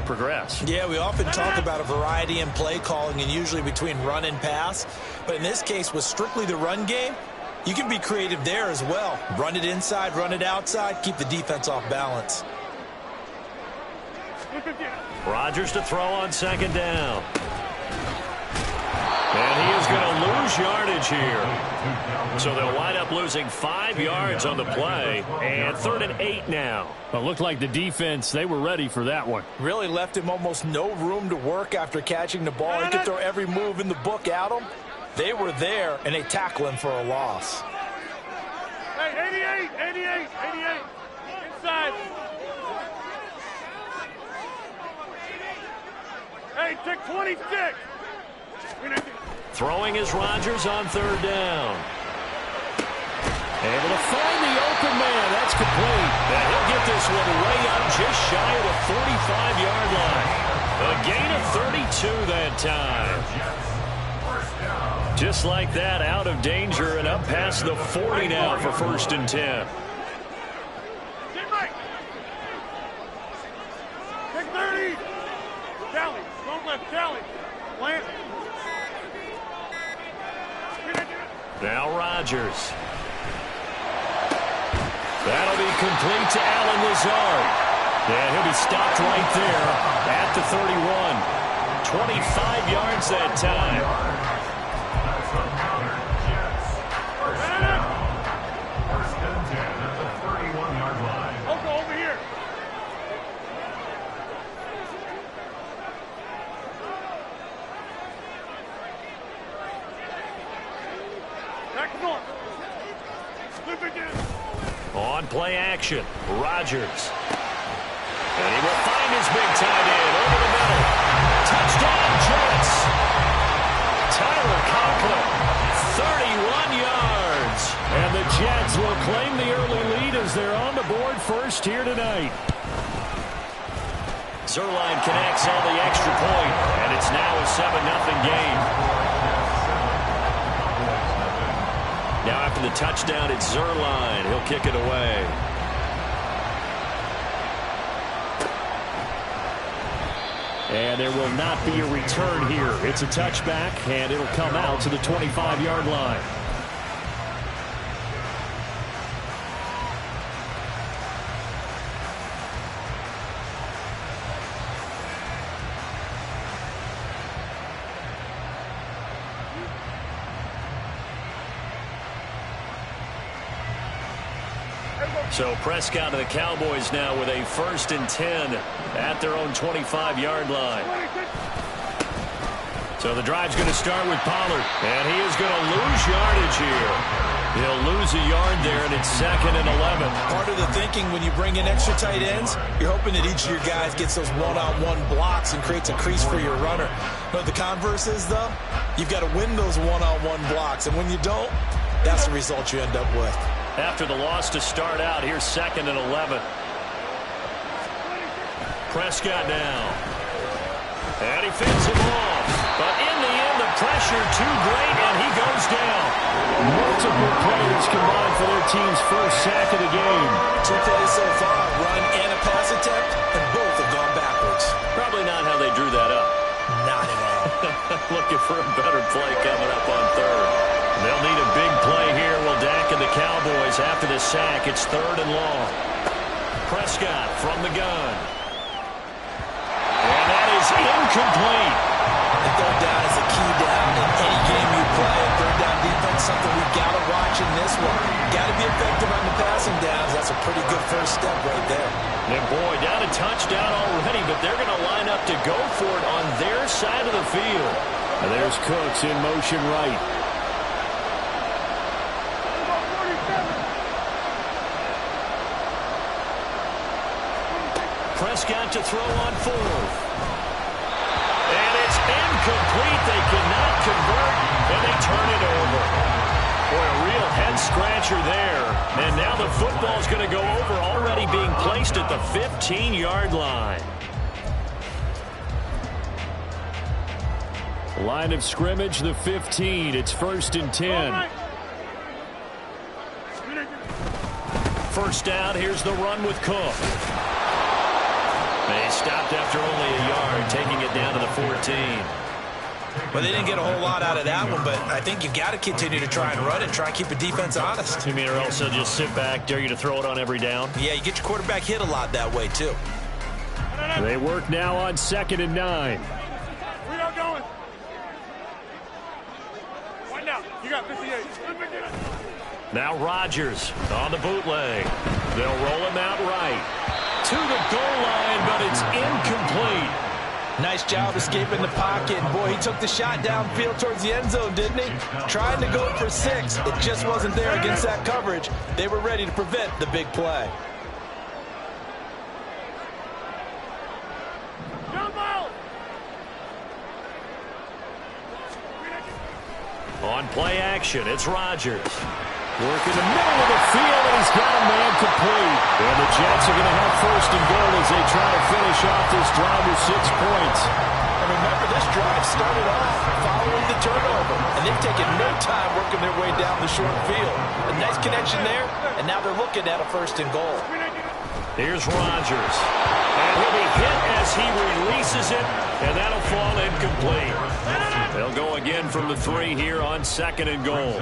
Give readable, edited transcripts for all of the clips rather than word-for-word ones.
progress. Yeah, we often talk about a variety in play calling and usually between run and pass. But in this case, with strictly the run game, you can be creative there as well. Run it inside, run it outside, keep the defense off balance. Rodgers to throw on second down. And he is going to lose yardage here. So they'll wind up losing 5 yards on the play. And 3rd and 8 now. It looked like the defense, they were ready for that one. Really left him almost no room to work after catching the ball. He could throw every move in the book at him. They were there, and they tackle him for a loss. Hey, 88. Inside. Hey, take 26. Throwing is Rodgers on 3rd down. Able to find the open man. That's complete. And he'll get this one way up just shy of the 45-yard line. A gain of 32 that time. Just like that, out of danger and up past the 40 now for 1st and 10. Take 30. Tally. Don't left. Tally. Plant. Now Rodgers. That'll be complete to Allen Lazard. And he'll be stopped right there at the 31. 25 yards that time. First and 10 at the 31-yard line. Over here. Back north. Loop again. On play action, Rodgers. And he will find his big tight end over the middle. Touchdown, Jets. Tyler Conklin, 31 yards. And the Jets will claim the early lead as they're on the board first here tonight. Zerline connects on the extra point, and it's now a 7-0 game. Now after the touchdown, it's Zerline. He'll kick it away. And there will not be a return here. It's a touchback, and it'll come out to the 25-yard line. So Prescott and the Cowboys now with a 1st and 10 at their own 25-yard line. So the drive's going to start with Pollard, and he is going to lose yardage here. He'll lose a yard there, and it's 2nd and 11. Part of the thinking when you bring in extra tight ends, you're hoping that each of your guys gets those one-on-one blocks and creates a crease for your runner. But the converse is, though, you've got to win those one-on-one blocks, and when you don't, that's the result you end up with. After the loss to start out, here's 2nd and 11. Prescott now. And he fends him off. But in the end, the pressure too great, and he goes down. Multiple players combined for their team's first sack of the game. 2 plays so far, run and a pass attempt, and both have gone backwards. Probably not how they drew that up. Not at all. Looking for a better play coming up on 3rd. They'll need a big play here. Will Dak and the Cowboys after the sack. It's 3rd and long. Prescott from the gun. And that is incomplete. The 3rd down is a key down in any game you play. 3rd down defense, something we've got to watch in this one. Got to be effective on the passing downs. That's a pretty good first step right there. And boy, down a touchdown already, but they're going to line up to go for it on their side of the field. And there's Cooks in motion right. Prescott to throw on 4th. And it's incomplete. They cannot convert, and they turn it over. Boy, a real head-scratcher there. And now the football's going to go over, already being placed at the 15-yard line. Line of scrimmage, the 15. It's 1st and 10. First down, here's the run with Cook. They stopped after only a 14. Well, they didn't get a whole lot out of that one, but I think you've got to continue to try and run and try and keep a defense honest. You mean or also just sit back, dare you to throw it on every down? Yeah, you get your quarterback hit a lot that way, too. They work now on 2nd and 9. We are going. Right now, you got 58. Now Rodgers on the bootleg. They'll roll him out right. To the goal line, but it's incomplete. Nice job escaping the pocket. Boy, he took the shot downfield towards the end zone, didn't he? Trying to go for 6. It just wasn't there against that coverage. They were ready to prevent the big play. On play action, it's Rodgers. Work in the middle of the field, and he's got a man complete. And the Jets are going to have 1st and goal as they try to finish off this drive with 6 points. And remember, this drive started off following the turnover, and they've taken no time working their way down the short field. A nice connection there, and now they're looking at a 1st and goal. Here's Rodgers. And he'll be hit as he releases it, and that'll fall incomplete. They'll go again from the 3 here on 2nd and goal.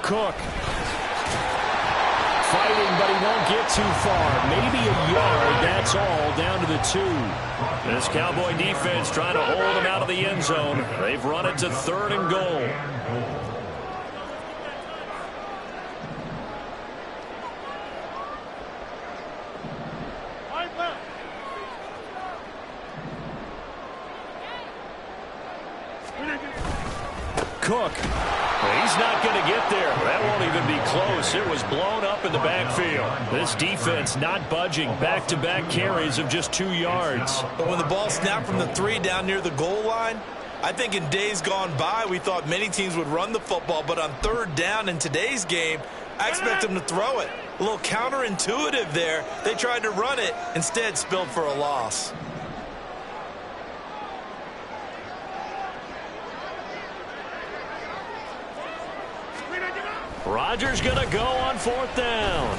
Cook. Fighting, but he won't get too far. Maybe a yard, that's all, down to the 2. This Cowboy defense trying to hold him out of the end zone. They've run it to 3rd and goal. Cook. He's not going to get there. That won't even be close. It was blown up in the backfield. This defense not budging. Back-to-back carries of just 2 yards. But when the ball snapped from the 3 down near the goal line, I think in days gone by, we thought many teams would run the football. But on 3rd down in today's game, I expect them to throw it. A little counterintuitive there. They tried to run it, instead spilled for a loss. Rodgers going to go on 4th down.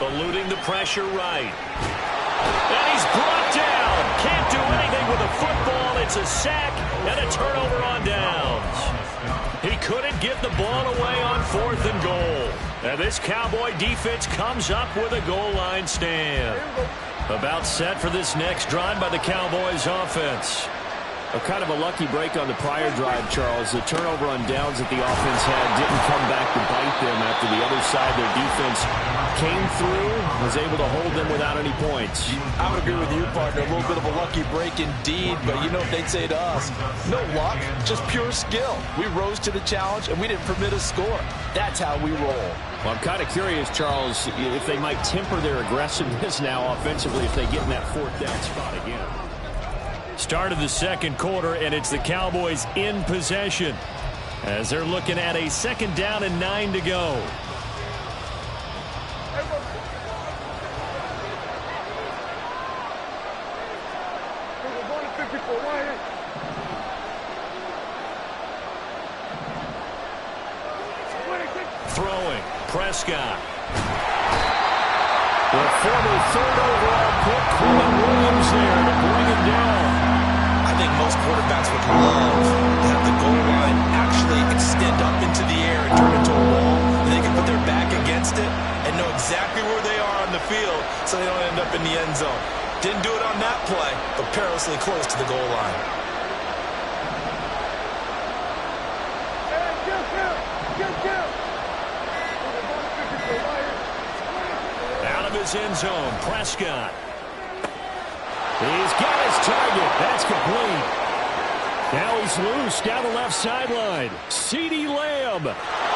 Eluding the pressure right. And he's brought down. Can't do anything with a football. It's a sack and a turnover on downs. He couldn't get the ball away on 4th and goal. And this Cowboy defense comes up with a goal line stand. About set for this next drive by the Cowboys offense. Kind of a lucky break on the prior drive, Charles. The turnover on downs that the offense had didn't come back to bite them after the other side. Their defense came through, was able to hold them without any points. I would agree with you, partner. A little bit of a lucky break indeed, but you know what they'd say to us? No luck, just pure skill. We rose to the challenge, and we didn't permit a score. That's how we roll. Well, I'm kind of curious, Charles, if they might temper their aggressiveness now offensively if they get in that 4th down spot again. Start of the 2nd quarter, and it's the Cowboys in possession as they're looking at a 2nd down and 9 to go. Throwing, Prescott. The former 3rd overall pick, Quinn Williams there to bring him down. I think most quarterbacks would love to have the goal line actually extend up into the air and turn into a wall, and they can put their back against it and know exactly where they are on the field so they don't end up in the end zone. Didn't do it on that play, but perilously close to the goal line. Out of his end zone, Prescott. He's got his target. That's complete. Now he's loose down the left sideline. CeeDee Lamb.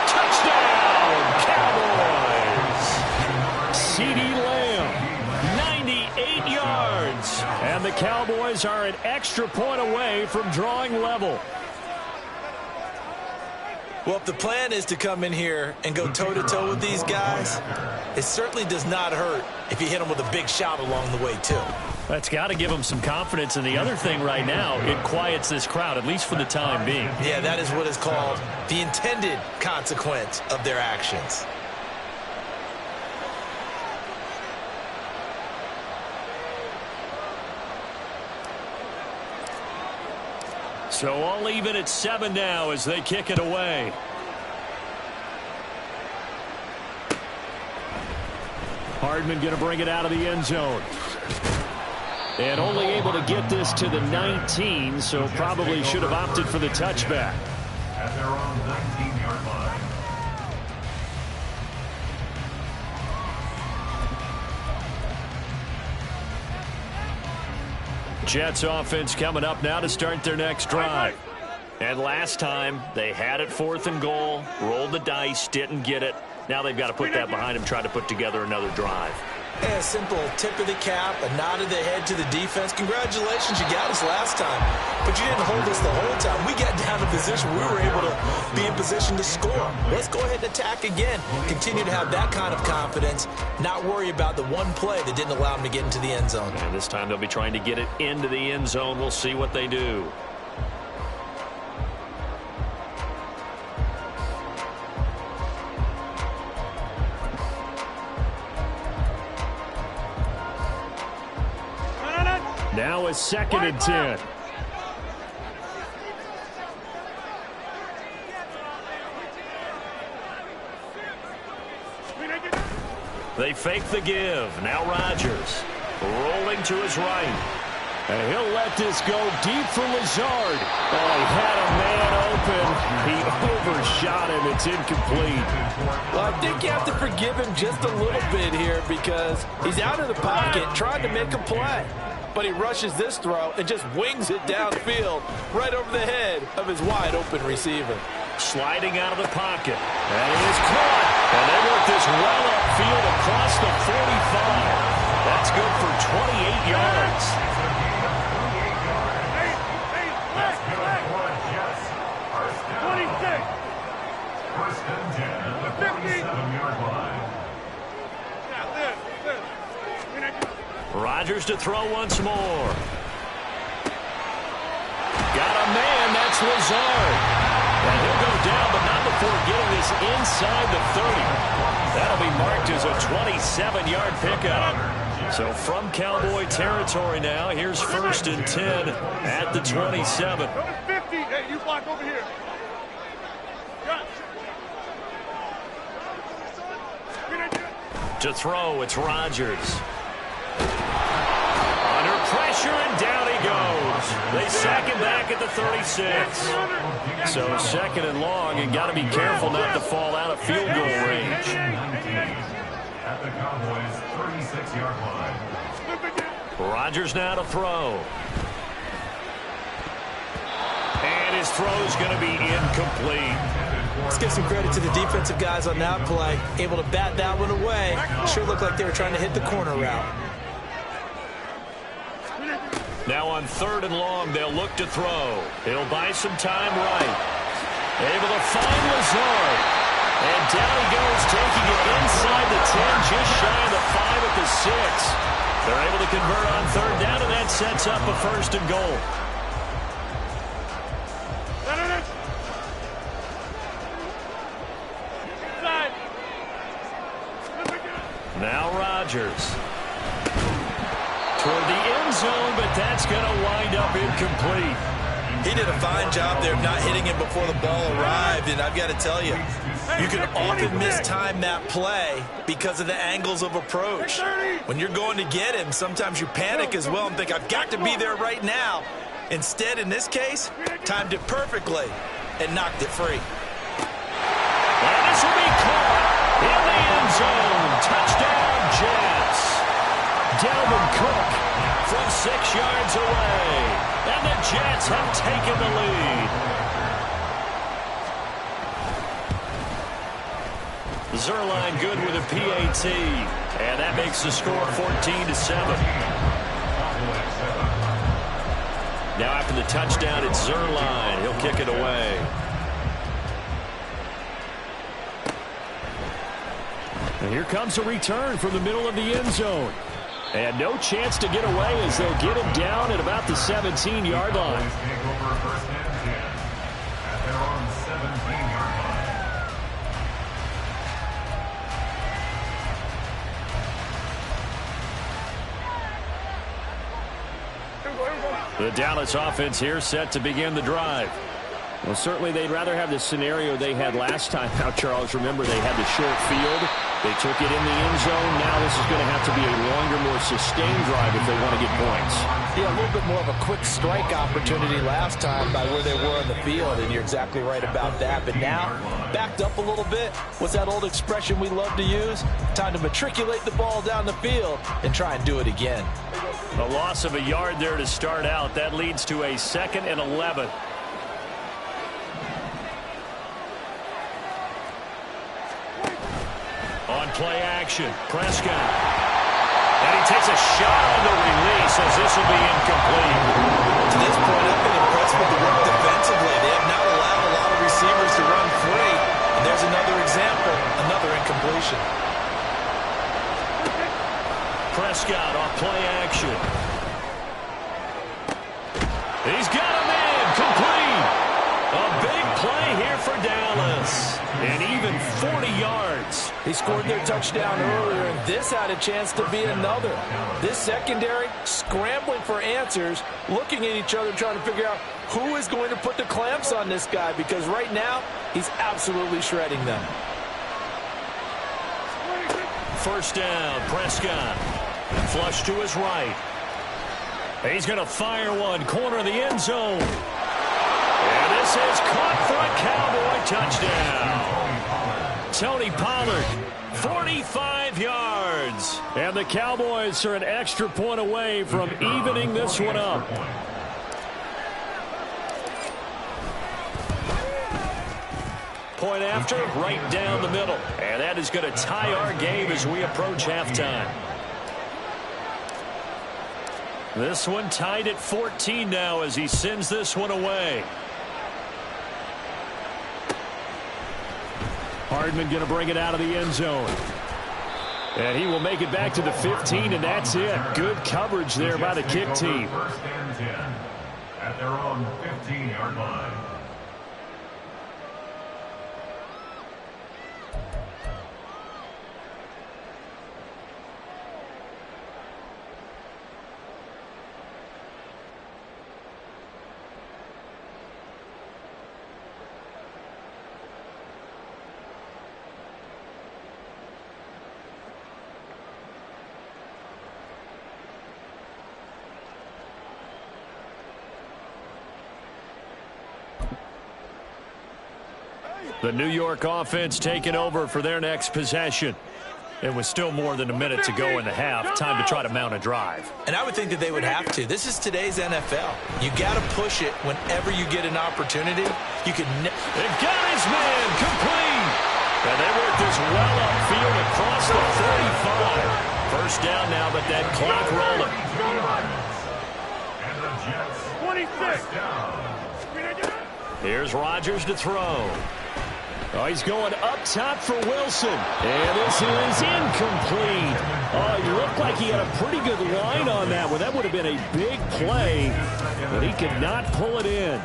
Touchdown, Cowboys. CeeDee Lamb, 98 yards. And the Cowboys are an extra point away from drawing level. Well, if the plan is to come in here and go toe-to-toe with these guys, it certainly does not hurt if you hit them with a big shot along the way, too. That's got to give them some confidence. And the other thing right now, it quiets this crowd, at least for the time being. Yeah, that is what is called the intended consequence of their actions. So all even at 7 now as they kick it away. Hardman going to bring it out of the end zone. And only able to get this to the 19, so probably should have opted for the touchback. At their own 19-yard line. Jets offense coming up now to start their next drive. And last time, they had it 4th and goal, rolled the dice, didn't get it. Now they've got to put that behind them, try to put together another drive. A simple tip of the cap, a nod of the head to the defense. Congratulations, you got us last time. But you didn't hold us the whole time. We got down to position. We were able to be in position to score. Let's go ahead and attack again. Continue to have that kind of confidence. Not worry about the one play that didn't allow them to get into the end zone. And this time they'll be trying to get it into the end zone. We'll see what they do. Now a 2nd and 10. They fake the give. Now Rodgers rolling to his right. And he'll let this go deep for Lazard. Oh, he had a man open. He overshot him. It's incomplete. Well, I think you have to forgive him just a little bit here because he's out of the pocket trying to make a play. But he rushes this throw and just wings it downfield right over the head of his wide-open receiver. Sliding out of the pocket. And he is caught. And they work this well upfield across the 45. That's good for 28 yards. First and 10 at the 47-yard line. Rodgers to throw once more. Got a man, that's Lazard. And he'll go down, but not before getting this inside the 30. That'll be marked as a 27-yard pickup. So from Cowboy territory now, here's 1st and 10 at the 27. Notice 50. Hey, you block over here. To throw, it's Rodgers. Under pressure, and down he goes. They sack him back at the 36. So 2nd and long, and got to be careful not to fall out of field goal range. At the Cowboys' 36-yard line. Rodgers now to throw. And his throw's going to be incomplete. Let's give some credit to the defensive guys on that play. Able to bat that one away. Sure looked like they were trying to hit the corner route. Now on 3rd and long, they'll look to throw. He'll buy some time right. Able to find Lazard. And down he goes, taking it inside the 10, just shy of the 5 at the 6. They're able to convert on 3rd down, and that sets up a 1st and goal. Now Rodgers. Toward the end zone, but that's going to wind up incomplete. He did a fine job there of not hitting him before the ball arrived, and I've got to tell you, you can often mistime that play because of the angles of approach. When you're going to get him, sometimes you panic as well and think, I've got to be there right now. Instead, in this case, timed it perfectly and knocked it free. And this will be caught in the end zone. Touchdown, Jets. Dalvin Cook from 6 yards away. And the Jets have taken the lead. Zerline good with a PAT. And that makes the score 14-7. Now after the touchdown, it's Zerline. He'll kick it away. And here comes a return from the middle of the end zone. And no chance to get away as they'll get him down at about the 17-yard line. The Dallas offense here set to begin the drive. Well, certainly they'd rather have the scenario they had last time out, Charles. Remember, they had the short field. They took it in the end zone. Now this is going to have to be a longer, more sustained drive if they want to get points. Yeah, a little bit more of a quick strike opportunity last time by where they were on the field, and you're exactly right about that. But now, backed up a little bit. What's that old expression we love to use? Time to matriculate the ball down the field and try and do it again. A loss of a yard there to start out. That leads to a 2nd and 11. On play action, Prescott. And he takes a shot on the release as this will be incomplete. To this point, I've been impressed with the work defensively. They have not allowed a lot of receivers to run free. And there's another example, another incompletion. Prescott off play action. He's got him in, complete. A big play here for Dallas. And even 40 yards. He scored their touchdown earlier, and this had a chance to be another. This secondary scrambling for answers, looking at each other, trying to figure out who is going to put the clamps on this guy, because right now, he's absolutely shredding them. First down, Prescott. Flush to his right. He's going to fire one, corner of the end zone. And this is caught for a Cowboy touchdown. Tony Pollard, 45 yards. And the Cowboys are an extra point away from evening this one up. Point after, right down the middle. And that is going to tie our game as we approach halftime. This one tied at 14 now as he sends this one away. Hardman going to bring it out of the end zone. And he will make it back to the 15, and that's it. Good coverage there by the kick team. First and 10 at their own 15-yard line. The New York offense taking over for their next possession. And with still more than a minute to go in the half, time to try to mount a drive. And I would think that they would have to. This is today's NFL. You got to push it whenever you get an opportunity. You can. They've got his man complete. And they work this well upfield across the 35. First down now, but that clock rolling. And the Jets. 26. Here's Rodgers to throw. Oh, he's going up top for Wilson. And this is incomplete. Oh, he looked like he had a pretty good line on that one. That would have been a big play, but he could not pull it in.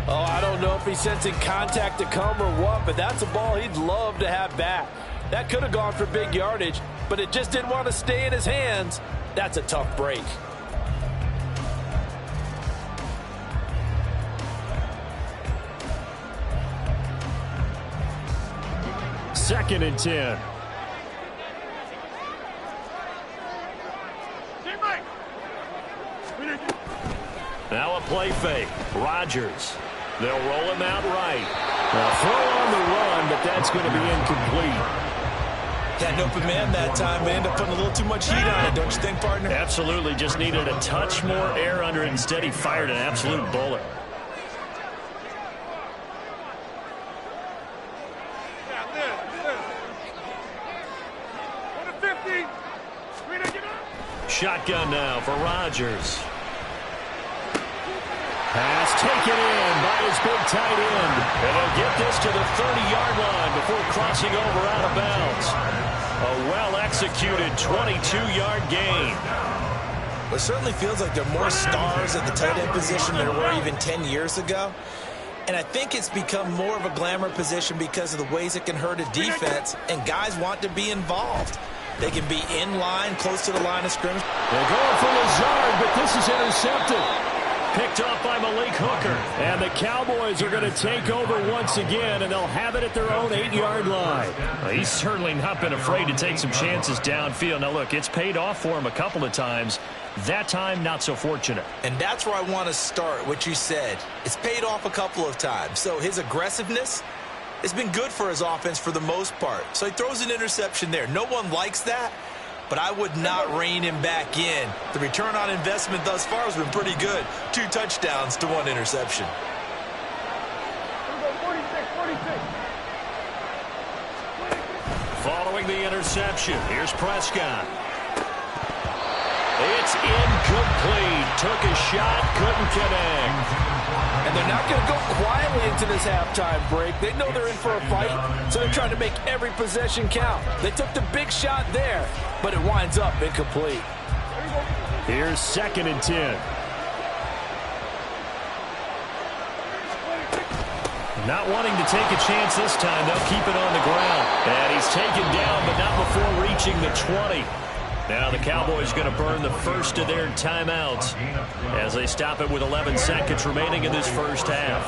Oh, I don't know if he's sensing contact to come or what, but that's a ball he'd love to have back. That could have gone for big yardage, but it just didn't want to stay in his hands. That's a tough break. Second and 10. Now a play fake. Rodgers. They'll roll him out right. They'll throw on the run, but that's going to be incomplete. Had an open man that time. They end up putting a little too much heat on it, don't you think, partner? Absolutely. Just needed a touch more air under it. Instead, he fired an absolute bullet. Shotgun now for Rodgers. Pass taken in by his big tight end. And he'll get this to the 30-yard line before crossing over out of bounds. A well-executed 22-yard gain. It certainly feels like there are more stars at the tight end position than there were even 10 years ago. And I think it's become more of a glamour position because of the ways it can hurt a defense, and guys want to be involved. They can be in line, close to the line of scrimmage. They're going for Lazard, but this is intercepted. Picked up by Malik Hooker. And the Cowboys are going to take over once again, and they'll have it at their own 8-yard line. Well, he's certainly not been afraid to take some chances downfield. Now, look, it's paid off for him a couple of times. That time, not so fortunate. And that's where I want to start, what you said. It's paid off a couple of times. So his aggressiveness has been good for his offense for the most part. So he throws an interception there. No one likes that, but I would not rein him back in. The return on investment thus far has been pretty good. 2 touchdowns to 1 interception. 46. Following the interception, here's Prescott. It's incomplete. Took a shot, couldn't connect. And they're not going to go quietly into this halftime break. They know they're in for a fight, so they're trying to make every possession count. They took the big shot there, but it winds up incomplete. Here's 2nd and 10. Not wanting to take a chance this time, they'll keep it on the ground. And he's taken down, but not before reaching the 20. Now the Cowboys going to burn the first of their timeouts as they stop it with 11 seconds remaining in this first half.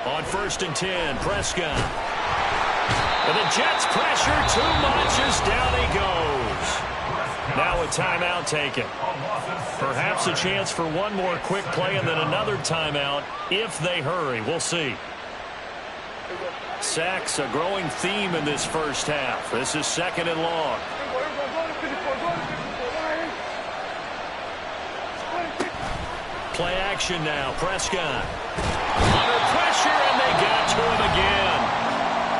On 1st and 10, Prescott. And the Jets pressure too much as down he goes. Now a timeout taken. Perhaps a chance for one more quick play and then another timeout if they hurry. We'll see. Sacks a growing theme in this first half. This is 2nd and long. Play action now. Prescott. Under pressure, and they got to him again.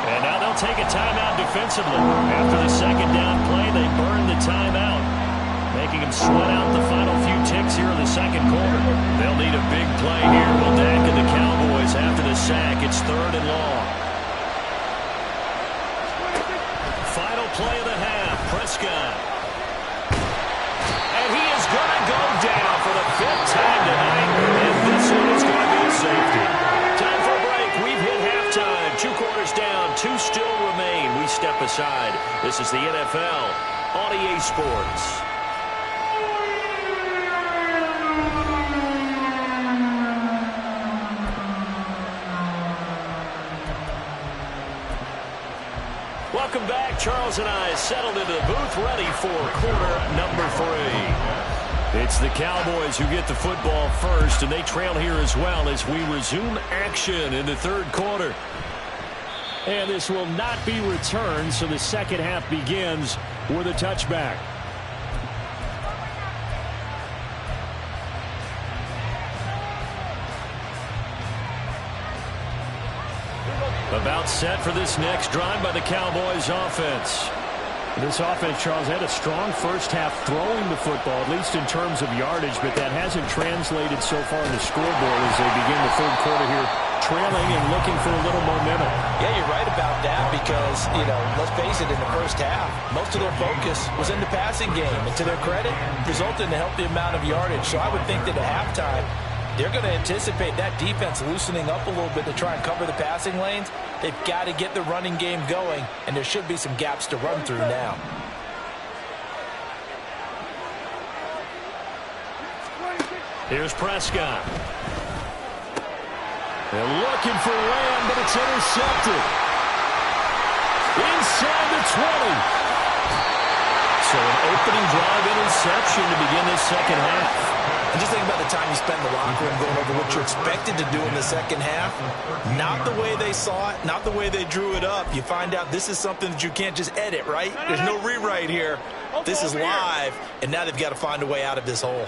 And now they'll take a timeout defensively. After the 2nd down play, they burn the timeout, making them sweat out the final few ticks here in the 2nd quarter. They'll need a big play here. Will Dak and the Cowboys after the sack. It's 3rd and long. Final play of the half. Prescott. And he is going to go down for the 5th time tonight. And this one is going to be a safety. Time for a break. We've hit halftime. 2 quarters down. 2 still remain. We step aside. This is the NFL on EA Sports. Welcome back. Charles and I settled into the booth ready for quarter number 3. It's the Cowboys who get the football first, and they trail here as well as we resume action in the 3rd quarter. And this will not be returned, so the 2nd half begins with a touchback. About set for this next drive by the Cowboys offense. This offense, Charles, had a strong first half throwing the football, at least in terms of yardage, but that hasn't translated so far in the scoreboard as they begin the 3rd quarter here, trailing and looking for a little momentum. Yeah, you're right about that because, let's face it, in the first half, most of their focus was in the passing game. And to their credit, resulted in a healthy amount of yardage. So I would think that at halftime, they're going to anticipate that defense loosening up a little bit to try and cover the passing lanes. They've got to get the running game going, and there should be some gaps to run through now. Here's Prescott. They're looking for Lamb, but it's intercepted. Inside the 20. So an opening drive interception to begin this 2nd half. And just think about the time you spend in the locker room going over what you're expected to do in the 2nd half. Not the way they saw it, not the way they drew it up. You find out this is something that you can't just edit, right? There's no rewrite here. This is live, and now they've got to find a way out of this hole.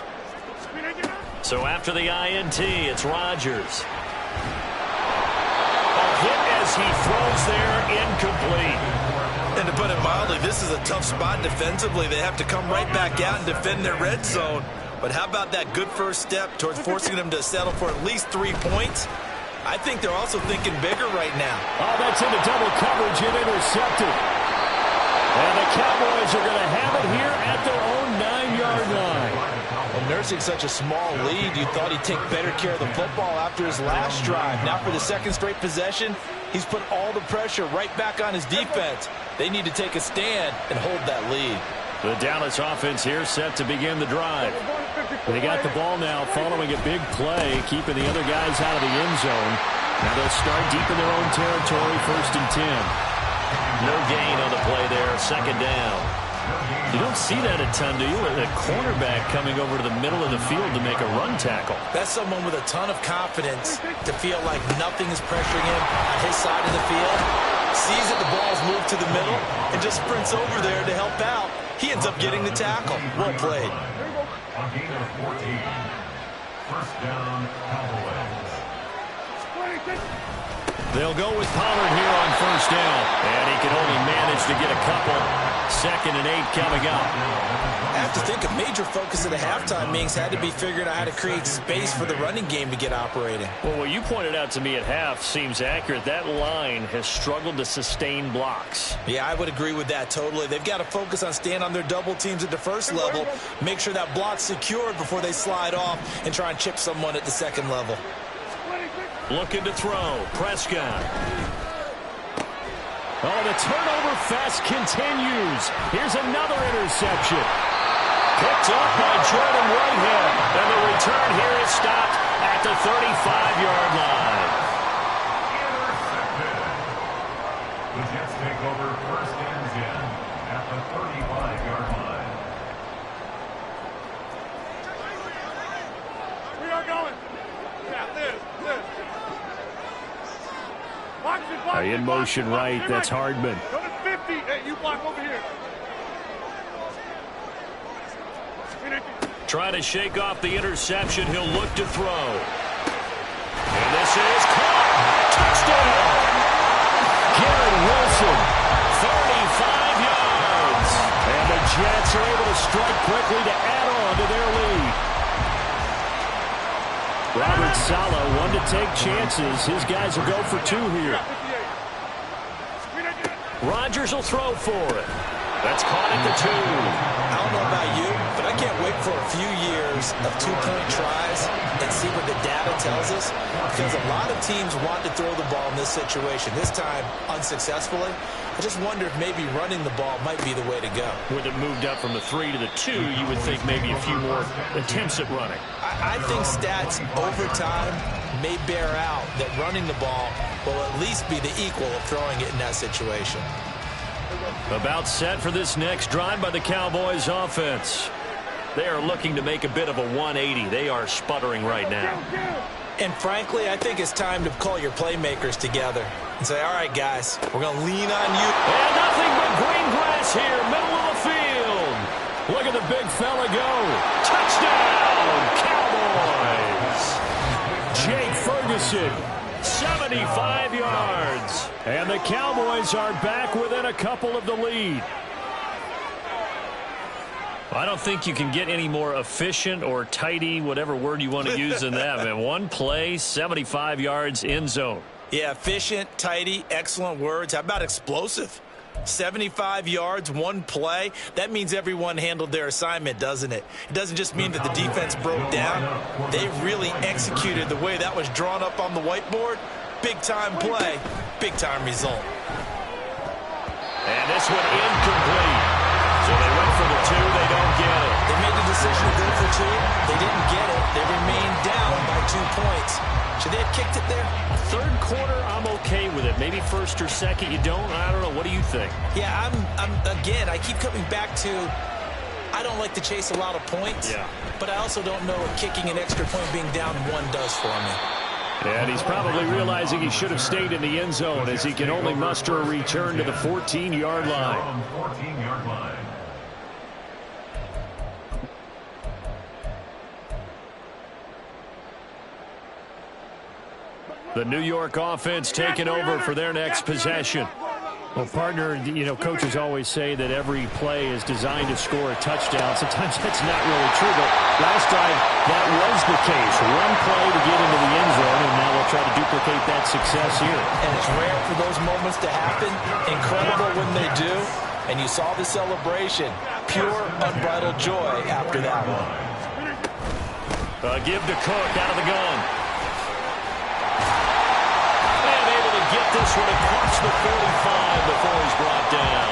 So after the INT, it's Rodgers. A hit as he throws there, incomplete. And to put it mildly, this is a tough spot defensively. They have to come right back out and defend their red zone. But how about that good first step towards forcing them to settle for at least 3 points? I think they're also thinking bigger right now. Oh, that's into double coverage and intercepted. And the Cowboys are going to have it here at their own 9-yard line. Well, nursing such a small lead, you thought he'd take better care of the football after his last drive. Now for the second straight possession, he's put all the pressure right back on his defense. They need to take a stand and hold that lead. The Dallas offense here set to begin the drive. They got the ball now following a big play, keeping the other guys out of the end zone. Now they'll start deep in their own territory, 1st and 10. No gain on the play there, 2nd down. You don't see that a ton, do you? A cornerback coming over to the middle of the field to make a run tackle. That's someone with a ton of confidence to feel like nothing is pressuring him on his side of the field. Sees that the ball's moved to the middle and just sprints over there to help out. He ends up getting the tackle. Well played. A gain of 14. 1st down, Cowboys. They'll go with Pollard here on 1st down. And he can only manage to get a couple. 2nd and 8 coming up. I have to think a major focus of the halftime meetings had to be figuring out how to create space for the running game to get operating. Well, what you pointed out to me at half seems accurate. That line has struggled to sustain blocks. Yeah, I would agree with that totally. They've got to focus on staying on their double teams at the first level, make sure that block's secured before they slide off and try and chip someone at the second level. Looking to throw. Prescott. Oh, the turnover fest continues. Here's another interception. Picked up by Jordan Whitehead. And the return here is stopped at the 35-yard line. Intercepted. The Jets take over 1st and 10 at the 35-yard line. We are going. Yeah, this. In motion right, that's Hardman. Go to 50. Hey, you block over here. Try to shake off the interception. He'll look to throw. And this is caught. Touchdown. Garrett Wilson, 35 yards. And the Jets are able to strike quickly to add on to their lead. Robert Saleh, one to take chances. His guys will go for 2 here. Rodgers will throw for it. That's caught at the 2. I don't know about you, but I can't wait for a few years of 2-point tries and see what the data tells us. Because a lot of teams want to throw the ball in this situation. This time, unsuccessfully. I just wonder if maybe running the ball might be the way to go. With it moved up from the 3 to the 2, you would think maybe a few more attempts at running. I think stats over time may bear out that running the ball will at least be the equal of throwing it in that situation. About set for this next drive by the Cowboys offense. They are looking to make a bit of a 180. They are sputtering right now. And frankly, I think it's time to call your playmakers together and say, all right, guys, we're going to lean on you. And nothing but green grass here, middle of the field. Look at the big fella go. Touchdown, Cowboys. Jake Ferguson, 75 yards. And the Cowboys are back within a couple of the lead. I don't think you can get any more efficient or tidy, whatever word you want to use in that. Man, one play, 75 yards, end zone. Yeah, efficient, tidy, excellent words. How about explosive? 75 yards, one play. That means everyone handled their assignment, doesn't it? It doesn't just mean that the defense broke down. They really executed the way that was drawn up on the whiteboard. Big-time play, big-time result. And this one incomplete. So they went for the 2. They don't get it. They made the decision to go for 2. They didn't get it. They remained down by 2 points. Should they have kicked it there? Third quarter, I'm okay with it. Maybe first or second, you don't. I don't know. What do you think? Yeah, again, I keep coming back to I don't like to chase a lot of points. Yeah. But I also don't know what kicking an extra point being down 1 does for me. And he's probably realizing he should have stayed in the end zone as he can only muster a return to the 14-yard line. 14-yard line. The New York offense taking over for their next possession. Well, partner, you know, coaches always say that every play is designed to score a touchdown. Sometimes that's not really true, but last time that was the case. One play to get into the end zone, and now we'll try to duplicate that success here. And it's rare for those moments to happen. Incredible when they do. And you saw the celebration. Pure, unbridled joy after that one. Give to Cook out of the gun. And able to get this one across the 45 before he's brought down.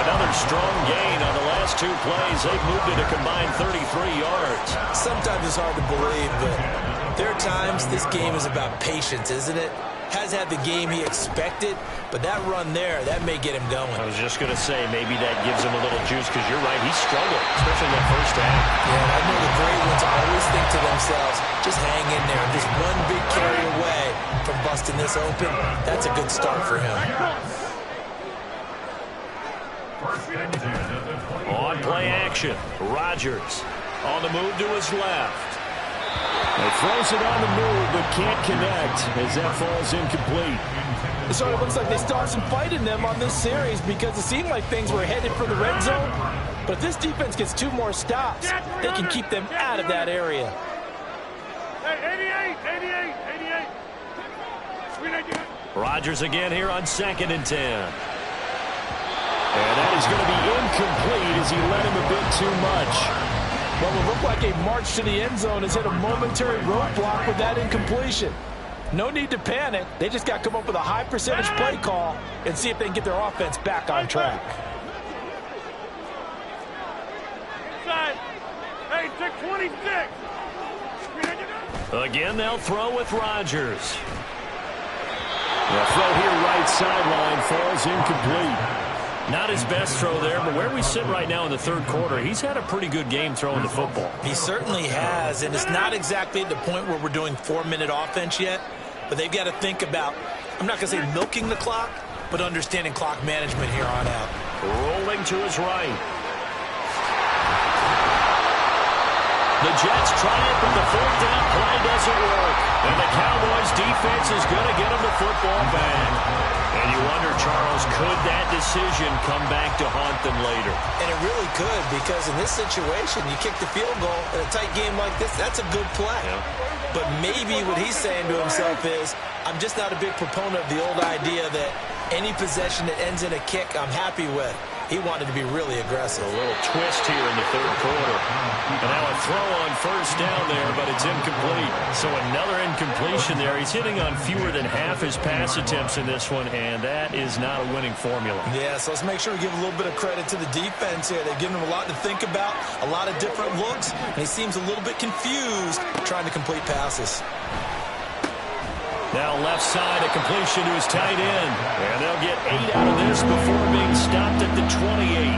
Another strong gain on the last two plays. They've moved it a combined 33 yards. Sometimes it's hard to believe, but there are times this game is about patience, isn't it? Has had the game he expected, but that run there, that may get him going. I was just going to say, maybe that gives him a little juice, because you're right, he struggled, especially in that first half. Yeah, I know the great ones always think to themselves, just hang in there. Just one big carry away from busting this open. That's a good start for him. On play action, Rodgers on the move to his left. He throws it on the move, but can't connect as that falls incomplete. So it looks like they still have some fight in them on this series, because it seemed like things were headed for the red zone. But if this defense gets 2 more stops, they can keep them out of that area. Hey, 88. Rodgers again here on 2nd and 10. And that is going to be incomplete as he led him a bit too much. What will look like a march to the end zone has hit a momentary roadblock with that incompletion. No need to panic. They just got to come up with a high percentage play call and see if they can get their offense back on track. Inside. Hey, 626. Again, they'll throw with Rodgers. The throw here right sideline falls incomplete. Not his best throw there, but where we sit right now in the third quarter, he's had a pretty good game throwing the football. He certainly has, and it's not exactly at the point where we're doing 4-minute offense yet, but they've got to think about, I'm not going to say milking the clock, but understanding clock management here on out. Rolling to his right. The Jets try it, but the 4th down play doesn't work. And the Cowboys defense is going to get them the football back. And you wonder, Charles, could that decision come back to haunt them later? And it really could, because in this situation, you kick the field goal in a tight game like this, that's a good play. Yeah. But maybe what he's saying to himself is, I'm just not a big proponent of the old idea that any possession that ends in a kick I'm happy with. He wanted to be really aggressive. A little twist here in the third quarter. And now a throw on 1st down there, but it's incomplete. So another incompletion there. He's hitting on fewer than half his pass attempts in this one, and that is not a winning formula. Yeah, so let's make sure we give a little bit of credit to the defense here. They've given him a lot to think about, a lot of different looks, and he seems a little bit confused trying to complete passes. Now left side, a completion to his tight end. And they'll get 8 out of this before being stopped at the 28.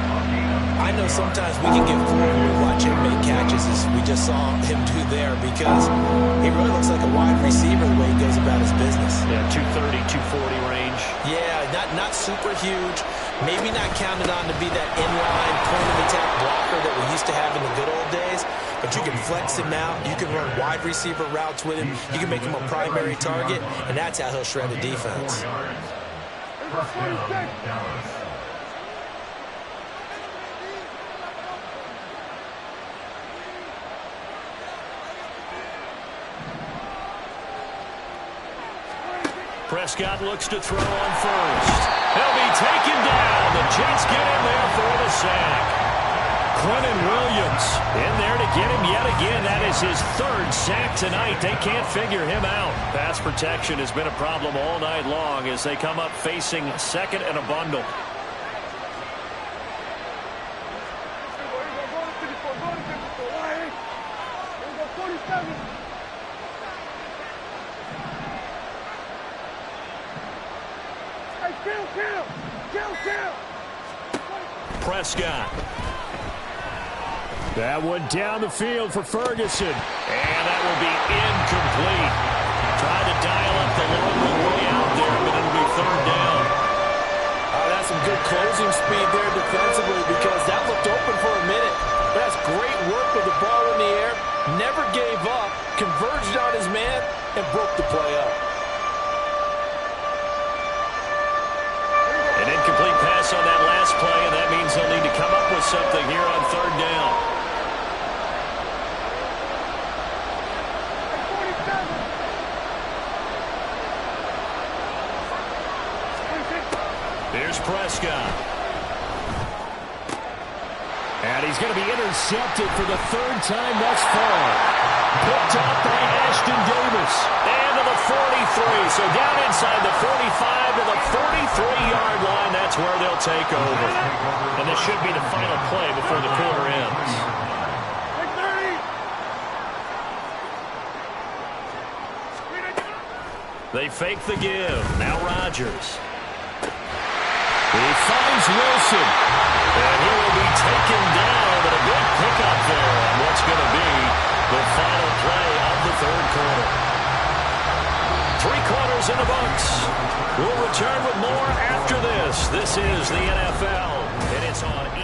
I know sometimes we can get fooled when we watch him make catches, as we just saw him do there, because he really looks like a wide receiver the way he goes about his business. Yeah, 230, 240 range. Yeah, not super huge. Maybe not counted on to be that inline point-of-attack blocker that we used to have in the good old days. But you can flex him out. You can run wide receiver routes with him. You can make him a primary target, and that's how he'll shred the defense. Prescott looks to throw on 1st. He'll be taken down. The Jets get in there for the sack. Quentin Williams in there to get him yet again. That is his 3rd sack tonight. They can't figure him out. Pass protection has been a problem all night long as they come up facing 2nd and a bundle. Prescott. That one down the field for Ferguson. And that will be incomplete. Tried to dial up the long way out there, but it'll be 3rd down. That's some good closing speed there defensively, because that looked open for a minute. That's great work with the ball in the air. Never gave up, converged on his man, and broke the play up. An incomplete pass on that last play, and that means they'll need to come up with something here on 3rd down. Here's Prescott. And he's going to be intercepted for the 3rd time thus far. Picked up by Ashton Davis. And to the 43. So down inside the 45 to the 43-yard line. That's where they'll take over. And this should be the final play before the quarter ends. They fake the give. Now Rodgers. He finds Wilson. And he will be taken down, but a good pickup there on what's going to be the final play of the third quarter. 3 quarters in the books. We'll return with more after this. This is the NFL, and it's on E!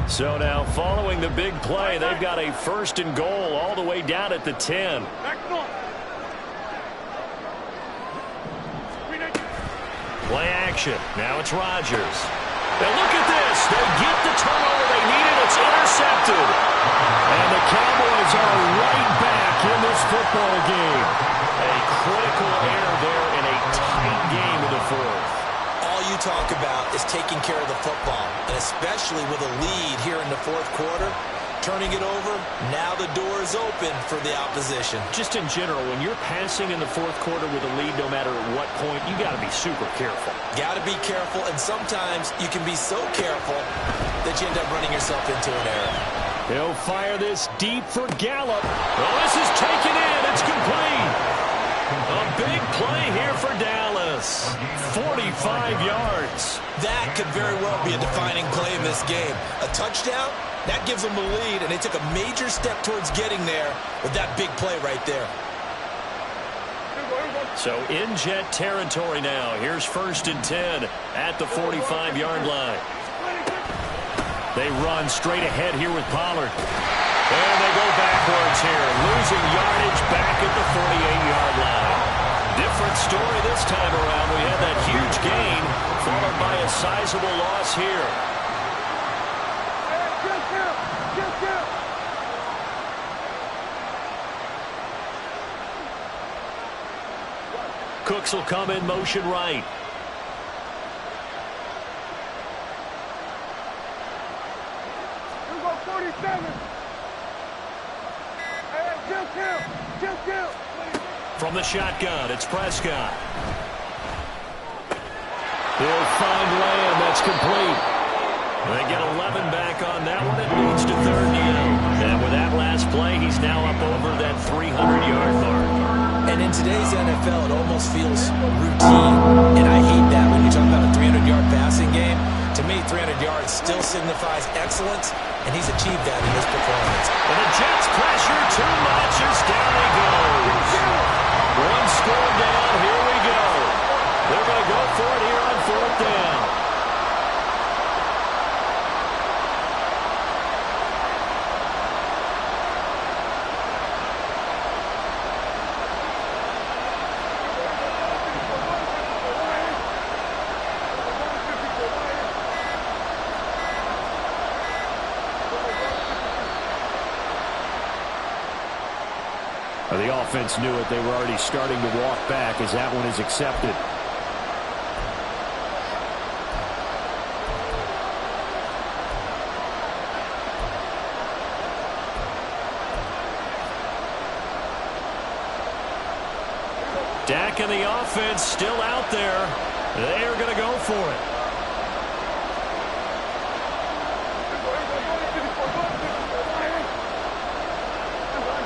So now, following the big play, they've got a 1st and goal all the way down at the 10. Play action. Now it's Rodgers. Now look at this. They get the turnover they needed. It's intercepted. And the Cowboys are right back in this football game. A critical error there in a tight game in the 4th. All you talk about is taking care of the football, and especially with a lead here in the 4th quarter. Turning it over, now the door is open for the opposition. Just in general, when you're passing in the 4th quarter with a lead, no matter at what point, you got to be super careful. Got to be careful, and sometimes you can be so careful that you end up running yourself into an error. He'll fire this deep for Gallup. Oh, this is taken in. It's complete. A big play here for Dallas. 45 yards. That could very well be a defining play in this game. A touchdown, that gives them the lead, and they took a major step towards getting there with that big play right there. So in Jet territory now. Here's 1st and 10 at the 45-yard line. They run straight ahead here with Pollard. And they go backwards here, losing yardage back at the 48-yard line. Different story this time around. We had that huge gain, followed by a sizable loss here. Cooks will come in motion right. Go 47. Kill. From the shotgun, it's Prescott. He'll find Lamb. That's complete. They get 11 back on that one. It leads to 3rd down. And with that last play, he's now up over that 300-yard mark. And in today's NFL, it almost feels routine. And I hate that when you talk about a 300-yard passing game. To me, 300 yards still signifies excellence, and he's achieved that in this performance. And the Jets pressure too much as down he goes. 1 score down. Here we go. They're going to go for it here on 4th down. The offense knew it. They were already starting to walk back as that one is accepted. Dak and the offense still out there. They are going to go for it.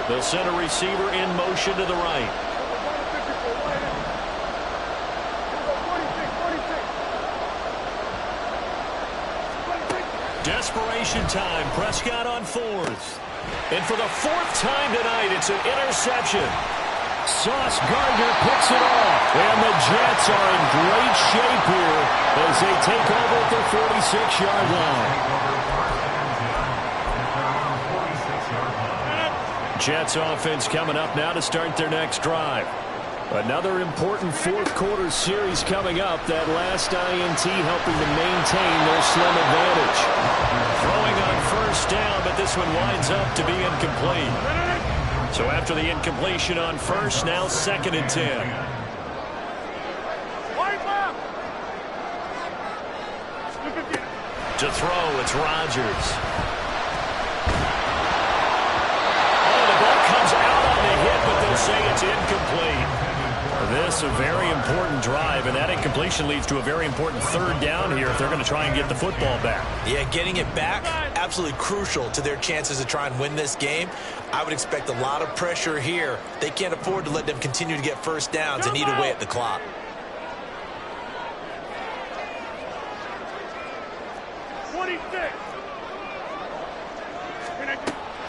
They'll send a receiver in motion to the right. Desperation time. Prescott on 4th. And for the 4th time tonight, it's an interception. Sauce Gardner picks it off. And the Jets are in great shape here as they take over at the 46-yard line. Jets offense coming up now to start their next drive. Another important 4th quarter series coming up. That last INT helping to maintain their slim advantage. Throwing on 1st down, but this one winds up to be incomplete. So after the incompletion on 1st, now 2nd and 10. To throw, it's Rodgers. Oh, the ball comes out on the hit, but they'll say it's incomplete. This a very important drive, and that incompletion leads to a very important third down here if they're going to try and get the football back. Yeah, getting it back, absolutely crucial to their chances to try and win this game. I would expect a lot of pressure here. They can't afford to let them continue to get first downs and eat away at the clock.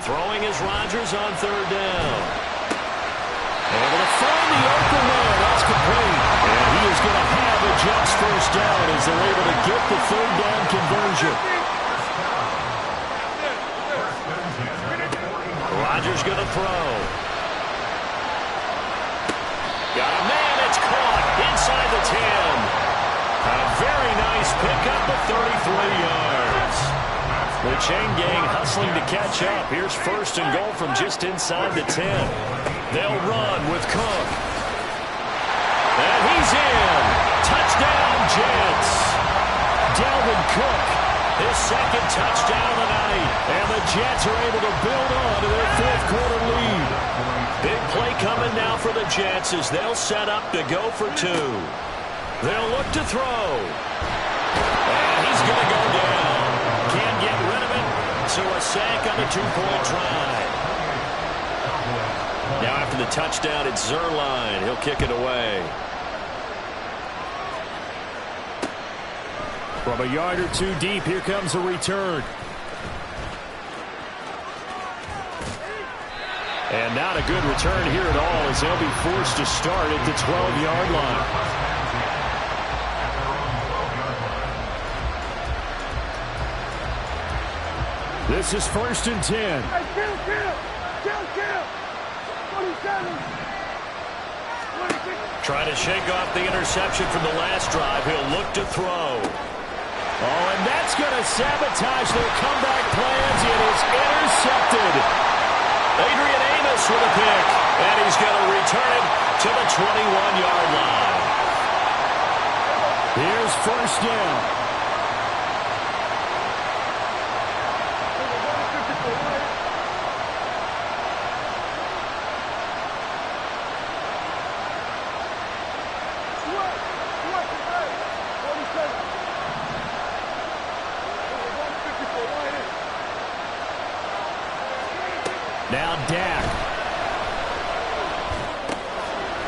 Throwing is Rodgers on third down. Able to find the open man. That's complete. And he is going to have a Jets first down as they're able to get the third down conversion. Rodgers going to throw. Got a man. It's caught inside the 10. A very nice pickup of 33 yards. The chain gang hustling to catch up. Here's first and goal from just inside the 10. They'll run with Cook. And he's in. Touchdown, Jets. Dalvin Cook, his second touchdown of the night. And the Jets are able to build on to their fourth quarter lead. Big play coming now for the Jets as they'll set up to go for two. They'll look to throw. And he's going to go down. Can't get rid of it. So a sack on a two-point try. Now after the touchdown, it's Zerline. He'll kick it away. From a yard or two deep, here comes a return. And not a good return here at all as they'll be forced to start at the 12-yard line. This is first and 10. Hey, kill. 27. Trying to shake off the interception from the last drive. He'll look to throw. Oh, and that's going to sabotage their comeback plans. It is intercepted. Adrian Amos with a pick. And he's going to return it to the 21-yard line. Here's first down. Now Dak.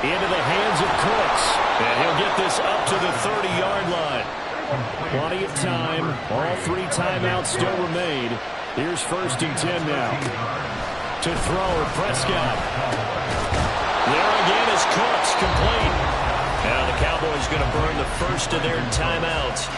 Into the hands of Cooks. And he'll get this up to the 30-yard line. Plenty of time. All three timeouts still remain. Here's first and 10 now. To throw, Prescott. There again is Cooks, complete. Now the Cowboys going to burn the first of their timeouts,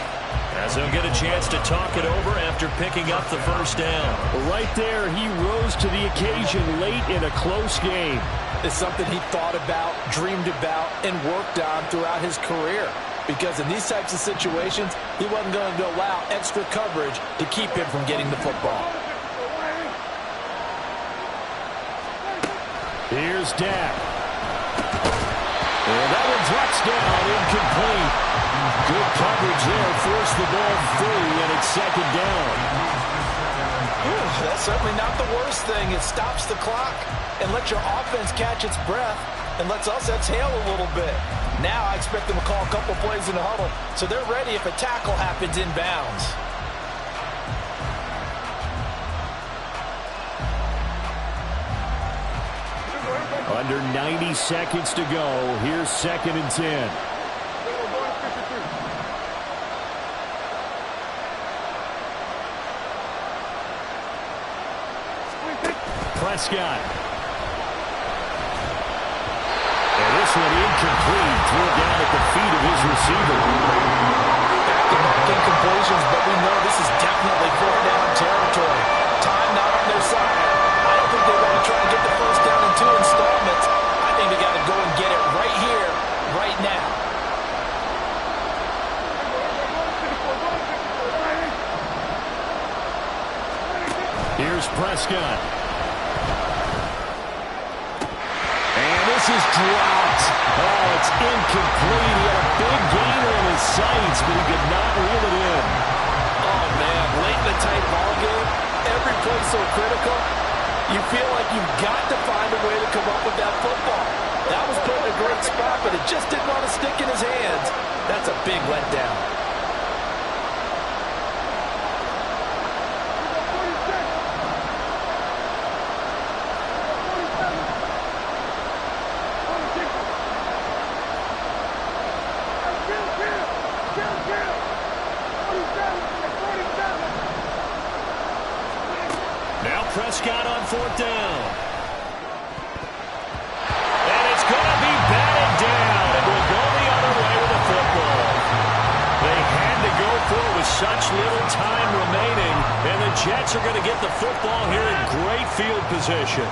as they'll get a chance to talk it over after picking up the first down. Right there, he rose to the occasion late in a close game. It's something he thought about, dreamed about, and worked on throughout his career. Because in these types of situations, he wasn't going to allow extra coverage to keep him from getting the football. Here's Dak. And that one drops down, incomplete. Good coverage there, forced the ball free, and it's second down. That's certainly not the worst thing. It stops the clock and lets your offense catch its breath and lets us exhale a little bit. Now I expect them to call a couple plays in the huddle so they're ready if a tackle happens inbounds. Under 90 seconds to go. Here's second and 10. Prescott. And this one incomplete. Threw it down at the feet of his receiver. Back-to-back incompletions, but we know this is definitely fourth down territory. Time not on their side. I don't think they want to try and get the first down in 2 installments. I think they got to go and get it right here, right now. Here's Prescott. And this is dropped. Oh, it's incomplete. He had a big gainer in his sights, but he could not reel it in. Oh, man. late in a tight ball game, every play so critical, you feel like you've got to find a way to come up with that football. That was put in a great spot, but it just didn't want to stick in his hands. That's a big letdown. Now Prescott on fourth down. And it's going to be batted down. It will go the other way with the football. They had to go for it with such little time remaining. And the Jets are going to get the football here in great field position.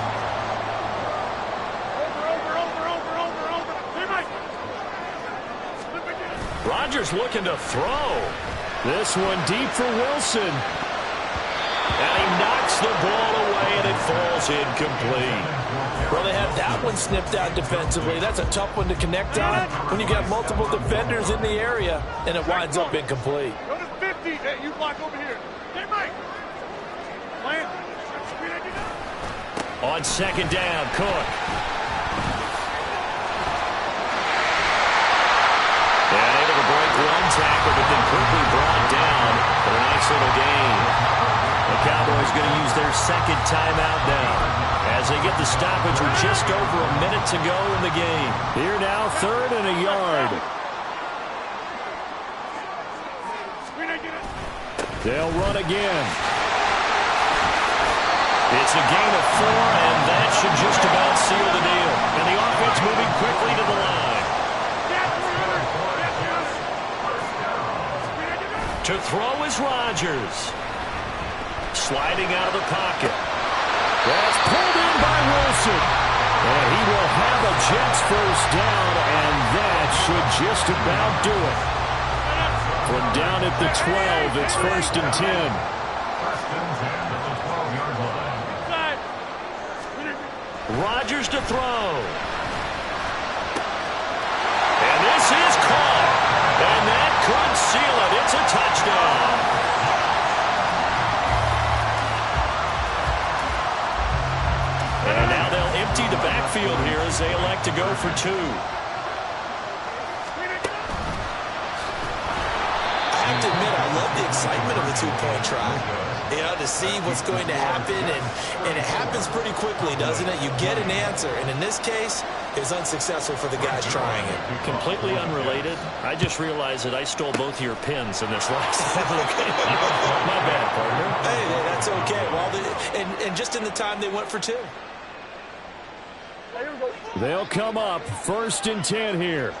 Rodgers looking to throw. This one deep for Wilson. And he knocks the ball away, and it falls incomplete. Well, they had that one snipped out defensively. That's a tough one to connect on when you got multiple defenders in the area, and it winds up incomplete. Go to 50. Hey, you block over here. Hey, Mike. Land. On second down, Cook. And able to break one tackle, but then quickly brought down for a nice little gain. The Cowboys going to use their second timeout now as they get the stoppage with just over a minute to go in the game. Here now, 3rd and a yard. They'll run again. It's a gain of 4, and that should just about seal the deal. And the offense moving quickly to the line. To throw is Rodgers. Sliding out of the pocket. That's pulled in by Wilson. And he will have a Jets first down, and that should just about do it. From down at the 12, it's 1st and 10. Rodgers to throw. And this is caught. And that could seal it. It's a touchdown. And now they'll empty the backfield here as they elect to go for 2. I have to admit, I love the excitement of the two-point try. You know, to see what's going to happen, and it happens pretty quickly, doesn't it? You get an answer, and in this case, it was unsuccessful for the guys trying it. Completely unrelated. I just realized that I stole both of your pins in this last game. My bad, partner. Hey, that's okay. Well, and just in the time they went for 2. They'll come up 1st and 10 here.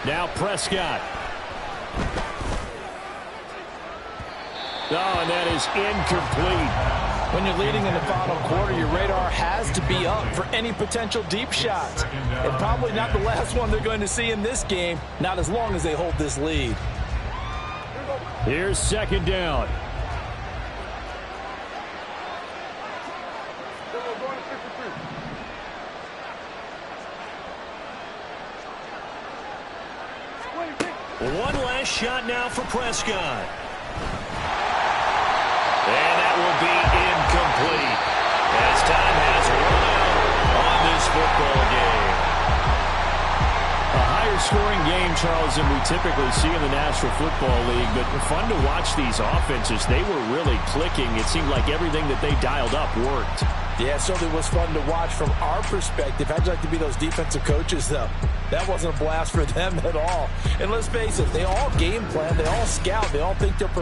Now Prescott. Oh, and that is incomplete. When you're leading in the final quarter, your radar has to be up for any potential deep shots. And probably not the last one they're going to see in this game, not as long as they hold this lead. Here's 2nd down. One last shot now for Prescott. And that will be incomplete as time has run out on this football game. A higher scoring game, Charles, than we typically see in the National Football League, but fun to watch these offenses. They were really clicking. It seemed like everything that they dialed up worked. Yeah, it certainly was fun to watch from our perspective. I'd like to be those defensive coaches, though. That wasn't a blast for them at all. And let's face it, they all game plan, they all scout, they all think they're prepared.